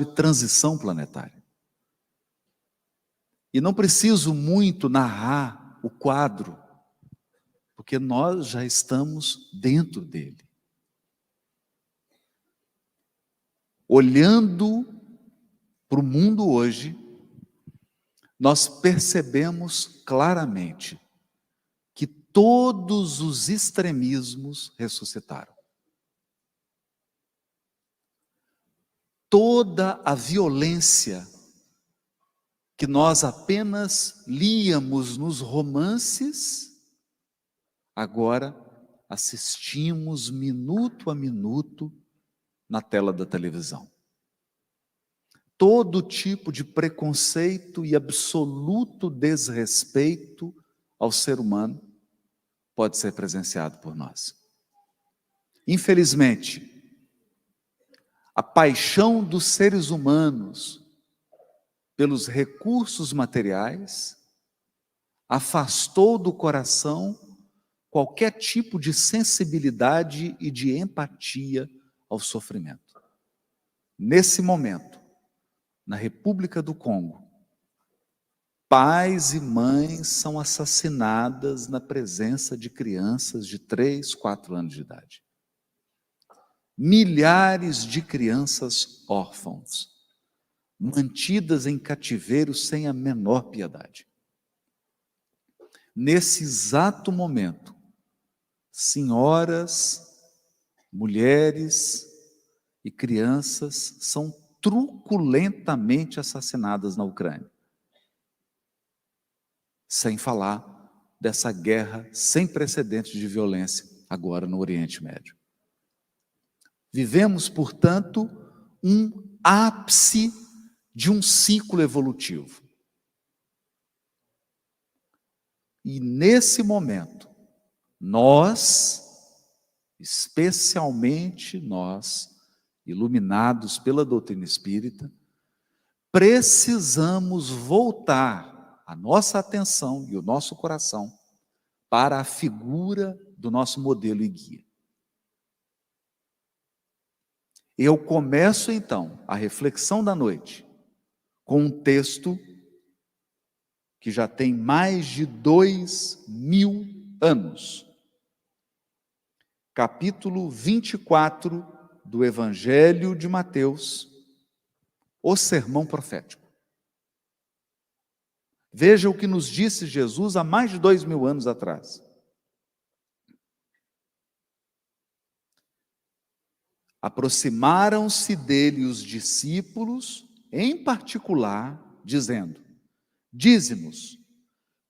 transição planetária. E não preciso muito narrar o quadro, porque nós já estamos dentro dele. Olhando para o mundo hoje, nós percebemos claramente que todos os extremismos ressuscitaram. Toda a violência que nós apenas líamos nos romances, agora assistimos minuto a minuto na tela da televisão. Todo tipo de preconceito e absoluto desrespeito ao ser humano pode ser presenciado por nós. Infelizmente, a paixão dos seres humanos pelos recursos materiais afastou do coração qualquer tipo de sensibilidade e de empatia ao sofrimento. Nesse momento, na República do Congo, pais e mães são assassinadas na presença de crianças de 3, 4 anos de idade. Milhares de crianças órfãos, mantidas em cativeiro sem a menor piedade. Nesse exato momento, senhoras, mulheres e crianças são truculentamente assassinadas na Ucrânia. Sem falar dessa guerra sem precedentes de violência agora no Oriente Médio. Vivemos, portanto, um ápice de um ciclo evolutivo. E nesse momento, nós, especialmente nós, iluminados pela doutrina espírita, precisamos voltar a nossa atenção e o nosso coração para a figura do nosso modelo e guia. Eu começo então a reflexão da noite com um texto que já tem mais de 2000 anos. Capítulo 24 do Evangelho de Mateus, o sermão profético. Veja o que nos disse Jesus há mais de 2000 anos atrás. Aproximaram-se dele os discípulos, em particular, dizendo: dize-nos,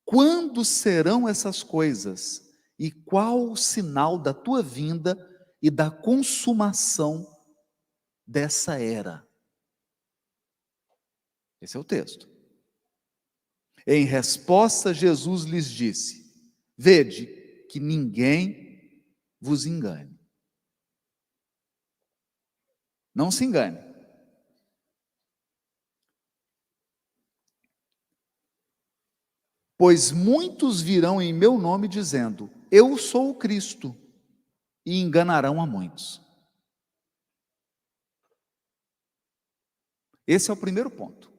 quando serão essas coisas e qual o sinal da tua vinda e da consumação dessa era? Esse é o texto. Em resposta, Jesus lhes disse: vede que ninguém vos engane. Não se engane. Pois muitos virão em meu nome dizendo: eu sou o Cristo, e enganarão a muitos. Esse é o primeiro ponto.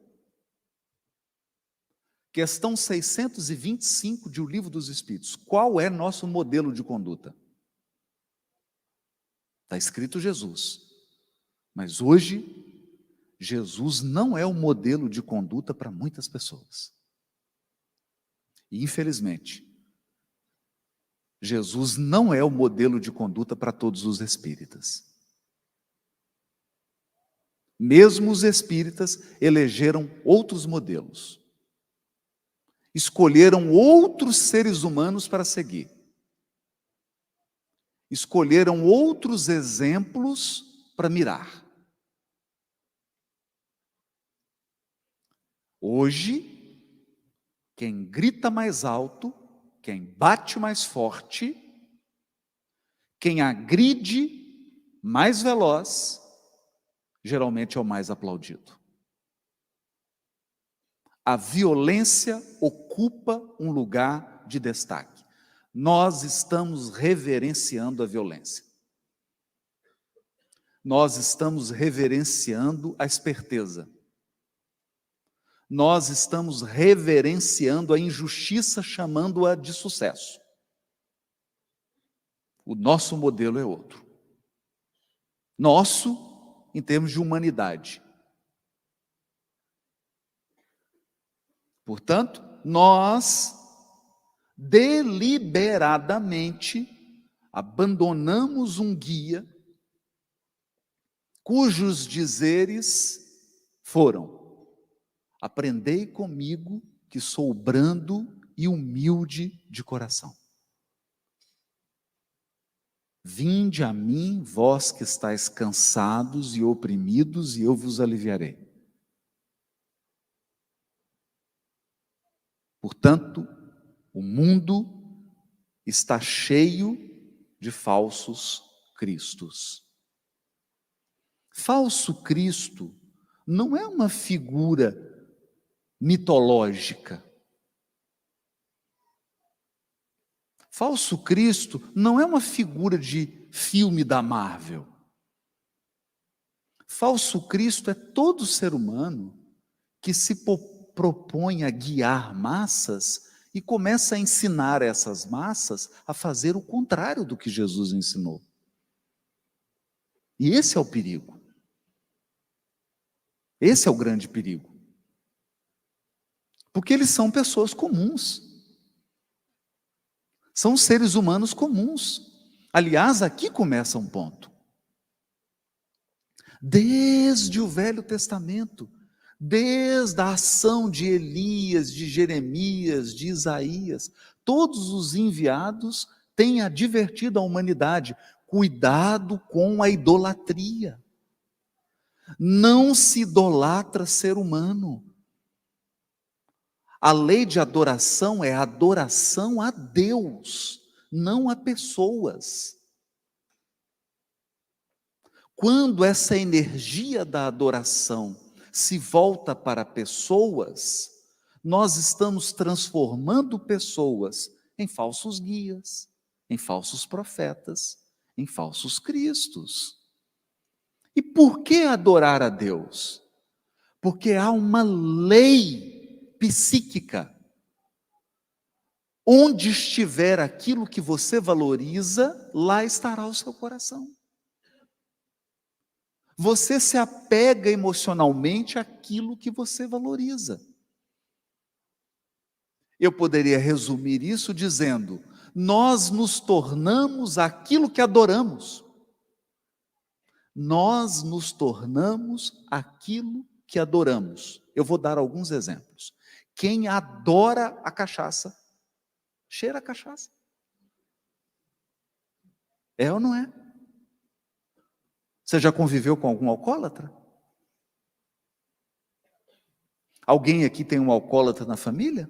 Questão 625 de O Livro dos Espíritos. Qual é nosso modelo de conduta? Está escrito Jesus. Mas hoje, Jesus não é o modelo de conduta para muitas pessoas. E, infelizmente, Jesus não é o modelo de conduta para todos os espíritas. Mesmo os espíritas elegeram outros modelos. Escolheram outros seres humanos para seguir. Escolheram outros exemplos para mirar. Hoje, quem grita mais alto, quem bate mais forte, quem agride mais veloz, geralmente é o mais aplaudido. A violência ocupa um lugar de destaque. Nós estamos reverenciando a violência. nós estamos reverenciando a esperteza. Nós estamos reverenciando a injustiça, chamando-a de sucesso. O nosso modelo é outro. Nosso, em termos de humanidade. Portanto, nós deliberadamente abandonamos um guia cujos dizeres foram: aprendei comigo que sou brando e humilde de coração. Vinde a mim, vós que estáis cansados e oprimidos, e eu vos aliviarei. Portanto, o mundo está cheio de falsos cristos. Falso Cristo não é uma figura mitológica. Falso Cristo não é uma figura de filme da Marvel. Falso Cristo é todo ser humano que se propõe a guiar massas e começa a ensinar essas massas a fazer o contrário do que Jesus ensinou. E esse é o perigo. Esse é o grande perigo. Porque eles são pessoas comuns. São seres humanos comuns. Aliás, aqui começa um ponto. Desde o Velho Testamento, desde a ação de Elias, de Jeremias, de Isaías, todos os enviados têm advertido a humanidade: cuidado com a idolatria. Não se idolatra ser humano. A lei de adoração é adoração a Deus, não a pessoas. Quando essa energia da adoração se volta para pessoas, nós estamos transformando pessoas em falsos guias, em falsos profetas, em falsos cristos. E por que adorar a Deus? Porque há uma lei psíquica. Onde estiver aquilo que você valoriza, lá estará o seu coração. Você se apega emocionalmente àquilo que você valoriza. Eu poderia resumir isso dizendo: nós nos tornamos aquilo que adoramos. Nós nos tornamos aquilo que adoramos. Eu vou dar alguns exemplos. Quem adora a cachaça, cheira a cachaça. É ou não é? Você já conviveu com algum alcoólatra? Alguém aqui tem um alcoólatra na família?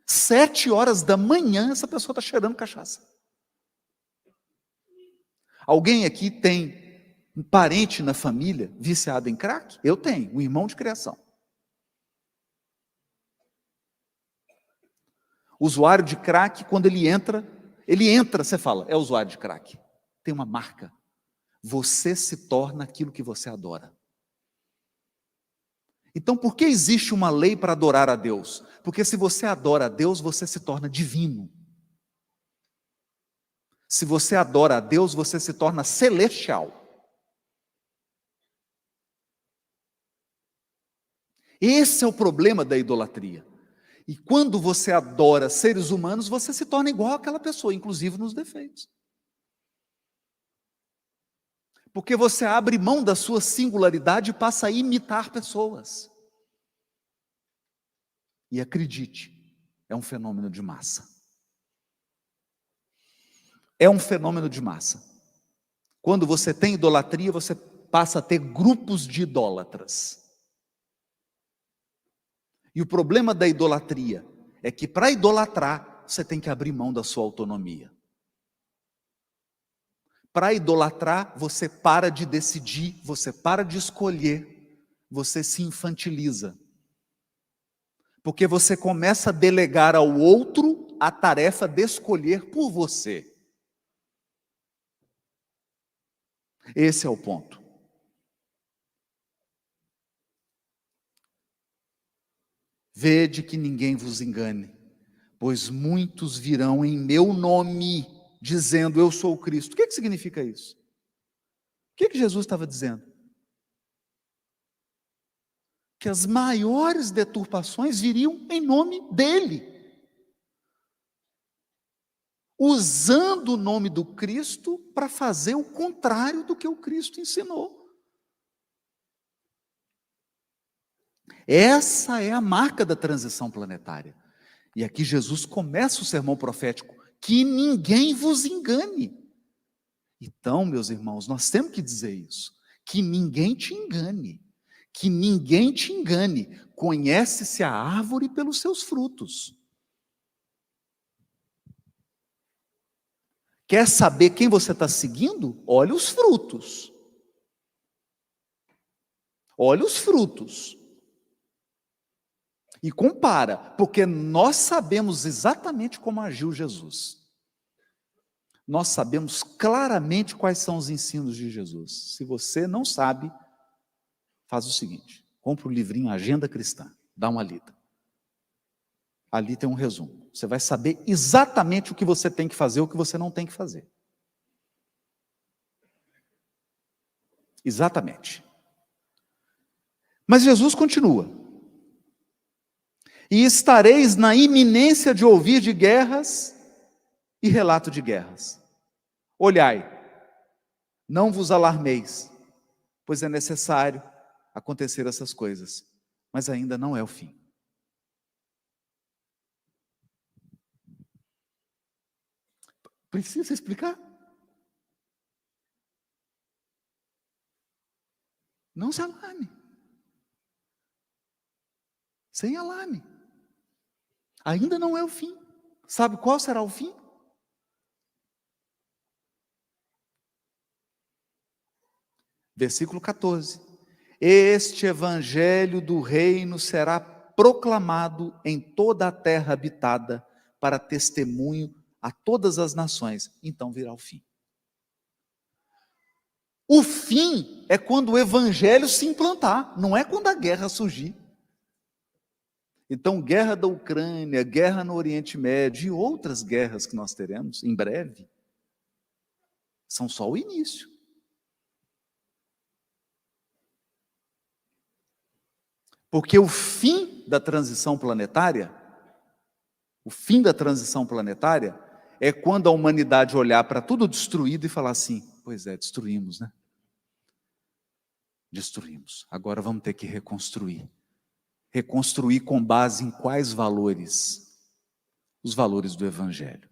7h da manhã, essa pessoa está cheirando cachaça. Alguém aqui tem um parente na família viciado em crack? Eu tenho, um irmão de criação. Usuário de crack, quando ele entra, você fala: é usuário de crack. Tem uma marca. Você se torna aquilo que você adora. Então, por que existe uma lei para adorar a Deus? Porque se você adora a Deus, você se torna divino. Se você adora a Deus, você se torna celestial. Esse é o problema da idolatria. E quando você adora seres humanos, você se torna igual àquela pessoa, inclusive nos defeitos. Porque você abre mão da sua singularidade e passa a imitar pessoas. E acredite, é um fenômeno de massa. É um fenômeno de massa. Quando você tem idolatria, você passa a ter grupos de idólatras. E o problema da idolatria é que para idolatrar, você tem que abrir mão da sua autonomia. Para idolatrar, você para de decidir, você para de escolher, você se infantiliza. Porque você começa a delegar ao outro a tarefa de escolher por você. Esse é o ponto. Vede que ninguém vos engane, pois muitos virão em meu nome, dizendo, eu sou o Cristo. O que significa isso? O que Jesus estava dizendo? Que as maiores deturpações viriam em nome dele, usando o nome do Cristo para fazer o contrário do que o Cristo ensinou. Essa é a marca da transição planetária. E aqui Jesus começa o sermão profético, que ninguém vos engane. Então, meus irmãos, nós temos que dizer isso, que ninguém te engane, que ninguém te engane. Conhece-se a árvore pelos seus frutos. Quer saber quem você está seguindo? Olha os frutos. Olha os frutos. E compara, porque nós sabemos exatamente como agiu Jesus. Nós sabemos claramente quais são os ensinos de Jesus. Se você não sabe, faz o seguinte, compra o livrinho Agenda Cristã, dá uma lida. Ali tem um resumo. Você vai saber exatamente o que você tem que fazer e o que você não tem que fazer. Exatamente. Mas Jesus continua. E estareis na iminência de ouvir de guerras e relato de guerras. Olhai, não vos alarmeis, pois é necessário acontecer essas coisas, mas ainda não é o fim. Precisa explicar? Não se alarme. Sem alarme. Ainda não é o fim. Sabe qual será o fim? Versículo 14. Este evangelho do reino será proclamado em toda a terra habitada para testemunho a todas as nações. Então virá o fim. O fim é quando o evangelho se implantar, não é quando a guerra surgir. Então, guerra da Ucrânia, guerra no Oriente Médio e outras guerras que nós teremos em breve, são só o início. Porque o fim da transição planetária é quando a humanidade olhar para tudo destruído e falar assim, pois é, destruímos, né? Destruímos. Agora vamos ter que reconstruir. Reconstruir com base em quais valores? Os valores do Evangelho.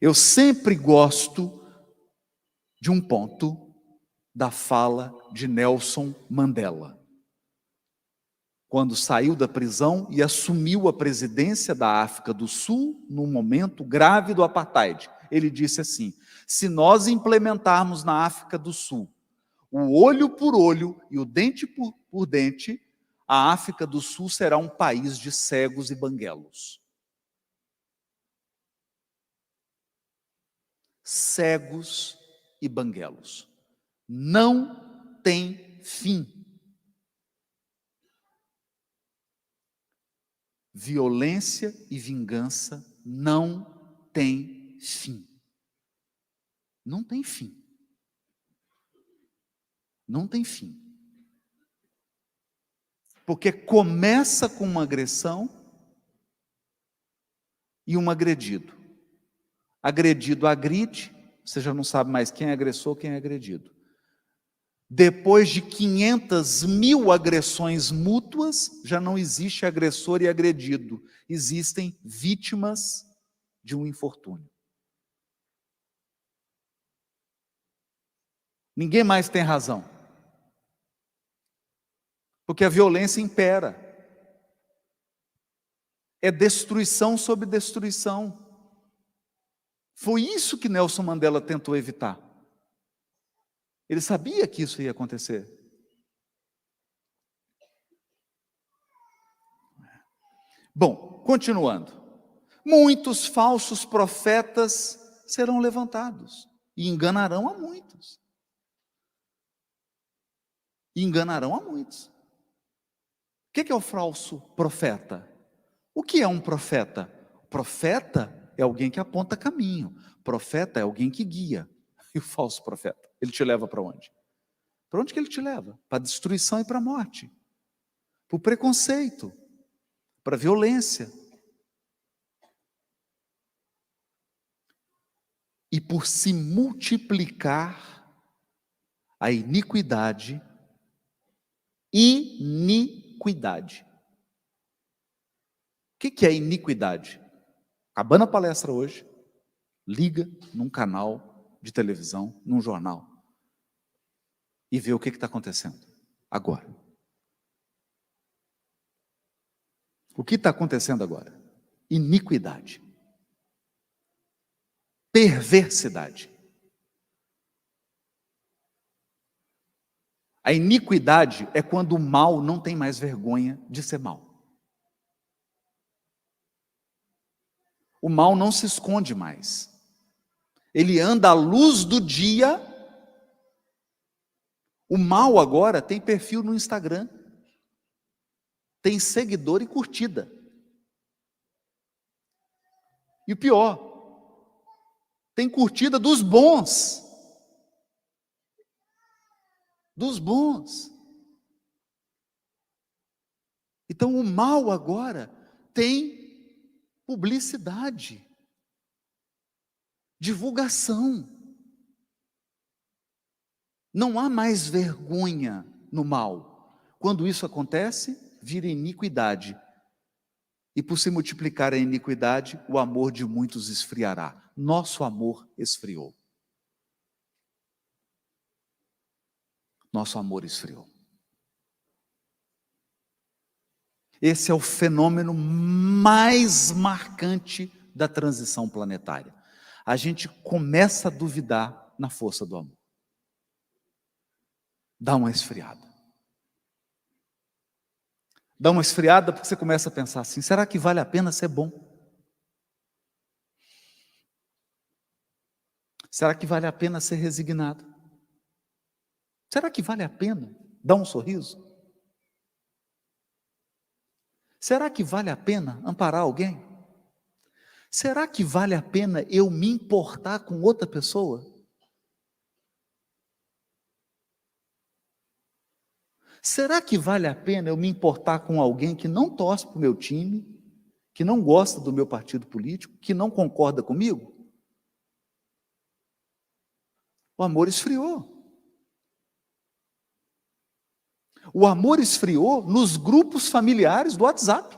Eu sempre gosto de um ponto da fala de Nelson Mandela, quando saiu da prisão e assumiu a presidência da África do Sul num momento grave do apartheid. Ele disse assim, se nós implementarmos na África do Sul o olho por olho e o dente por dente, a África do Sul será um país de cegos e banguelos. Cegos e banguelos. Não tem fim. Violência e vingança não tem fim. Não tem fim. Não tem fim. Porque começa com uma agressão e um agredido. Agredido agride, você já não sabe mais quem é agressor, quem é agredido. Depois de 500.000 agressões mútuas, já não existe agressor e agredido. Existem vítimas de um infortúnio. Ninguém mais tem razão. Porque a violência impera. É destruição sobre destruição. Foi isso que Nelson Mandela tentou evitar. Ele sabia que isso ia acontecer. Bom, continuando. Muitos falsos profetas serão levantados e enganarão a muitos. E enganarão a muitos. O que é o falso profeta? O que é um profeta? Profeta é alguém que aponta caminho. Profeta é alguém que guia. E o falso profeta? Ele te leva para onde? Para onde que ele te leva? Para a destruição e para a morte. Para o preconceito. Para a violência. E por se multiplicar a iniquidade. Iniquidade. O que é iniquidade? Acabando a palestra hoje, liga num canal de televisão, num jornal, e vê o que está acontecendo agora. O que está acontecendo agora? Iniquidade. Perversidade. A iniquidade é quando o mal não tem mais vergonha de ser mal. O mal não se esconde mais. Ele anda à luz do dia. O mal agora tem perfil no Instagram. Tem seguidor e curtida. E o pior, tem curtida dos bons. Dos bons. Então o mal agora tem publicidade, divulgação. Não há mais vergonha no mal. Quando isso acontece, vira iniquidade. E por se multiplicar a iniquidade, o amor de muitos esfriará. Nosso amor esfriou. Nosso amor esfriou. Esse é o fenômeno mais marcante da transição planetária. A gente começa a duvidar na força do amor. Dá uma esfriada. Dá uma esfriada porque você começa a pensar assim, será que vale a pena ser bom? Será que vale a pena ser resignado? Será que vale a pena dar um sorriso? Será que vale a pena amparar alguém? Será que vale a pena eu me importar com outra pessoa? Será que vale a pena eu me importar com alguém que não torce para o meu time, que não gosta do meu partido político, que não concorda comigo? O amor esfriou. O amor esfriou nos grupos familiares do WhatsApp.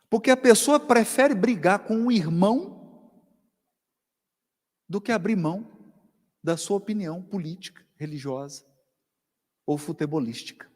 Porque a pessoa prefere brigar com um irmão do que abrir mão da sua opinião política, religiosa ou futebolística.